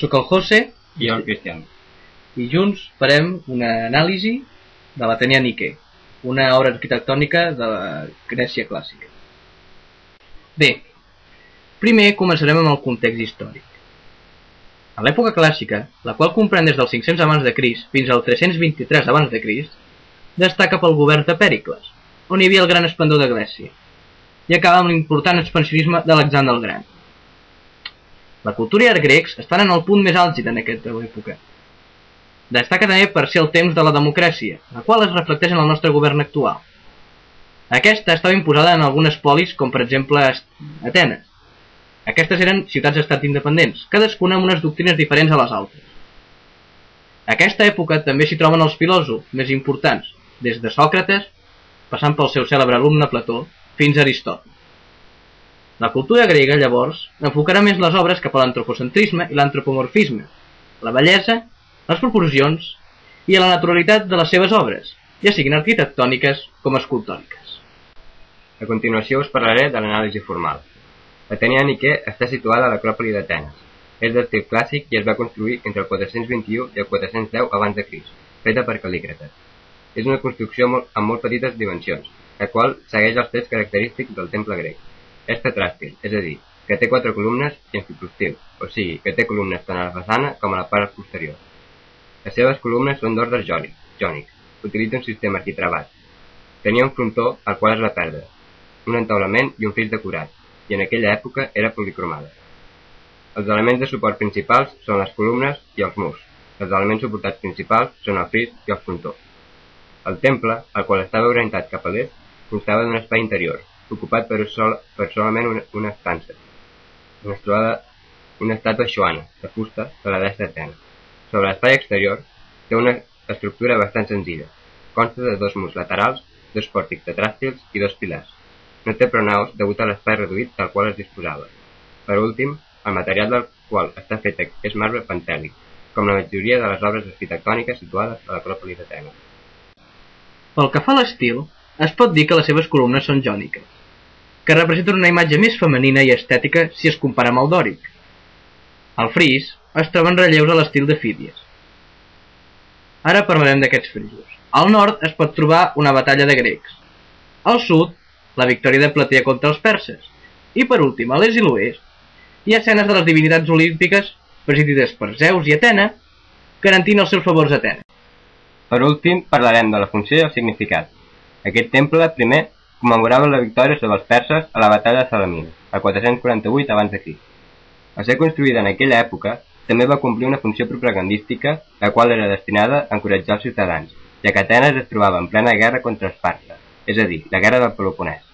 Soc el José i jo el Cristian. i junts farem una anàlisi de l'Atènia Niké, una obra arquitectònica de la Grècia clàssica. Bé, primer començarem amb el context històric. A l'època clàssica, la qual comprèn des del 500 abans de Crist fins al 323 abans de Crist, destaca pel govern de Pèricles, on hi havia el gran esplendor de Grècia, i acaba amb l'important expansionisme d'Alexandre el Gran. La cultura i art grecs estan en el punt més àlgid en aquesta època. Destaca també per ser el temps de la democràcia, la qual es reflecteix en el nostre govern actual. Aquesta estava imposada en algunes polis, com per exemple Atenes. Aquestes eren ciutats-estat independents, cadascuna amb unes doctrines diferents a les altres. A aquesta època també s'hi troben els filòsofs més importants, des de Sòcrates, passant pel seu cèlebre alumne Plató, fins a Aristòtil. La cultura grega, llavors, enfocarà més les obres cap a l'antropocentrisme i l'antropomorfisme, la bellesa, les proporcions i a la naturalitat de les seves obres, ja siguin arquitectòniques com escultòriques. A continuació us parlaré de l'anàlisi formal. L'Atènia Niké està situada a l'Acròpoli d'Atenes. És d'estil clàssic i es va construir entre el 421 i el 410 abans de Crist, feta per Cal·lícrates. És una construcció amb molt petites dimensions, la qual segueix els trets característics del temple grec. És tetràstil, és a dir, que té 4 columnes i amfiprostil, o sigui, que té columnes tant a la façana com a la part posterior. Les seves columnes són d'ordre jònic, utilitza un sistema arquitravat. Tenia un frontó al qual es va perdre, un entaulament i un fris decorat, i en aquella època era policromada. Els elements de suport principals són les columnes i els murs. Els elements suportats principals són el fris i el frontó. El temple, el qual estava orientat cap a l'est, constava d'un espai interior, ocupat per solament una estança, on es trobava una estàtua xoana, de fusta, de la deessa Atena. Sobre l'espai exterior té una estructura bastant senzilla. Consta de 2 murs laterals, 2 pòrtics tetràstils i 2 pilars. No té pronaos degut a l'espai reduït del qual es disposava. Per últim, el material del qual està fet és marbre pentèlic, com la majoria de les obres arquitectòniques situades a l'Acròpoli d'Atenes. Pel que fa a l'estil, es pot dir que les seves columnes són jòniques, que representen una imatge més femenina i estètica si es compara amb el dòric. Al fris es troben relleus a l'estil de Fídies. Ara parlarem d'aquests frisos. Al nord es pot trobar una batalla de grecs. Al sud, la victòria de Platea contra els perses. I per últim, a l'est i l'oest, hi ha escenes de les divinitats olímpiques presidides per Zeus i Atena, garantint els seus favors a Atena. Per últim, parlarem de la funció i el significat. Aquest temple, primer, commemorava la victòria sobre els perses a la batalla de Salamina, el 448 abans de Crist. Al ser construïda en aquella època, també va complir una funció propagandística, la qual era destinada a encoratjar els ciutadans, ja que Atenes es trobava en plena guerra contra Esparta, és a dir, la guerra del Peloponès.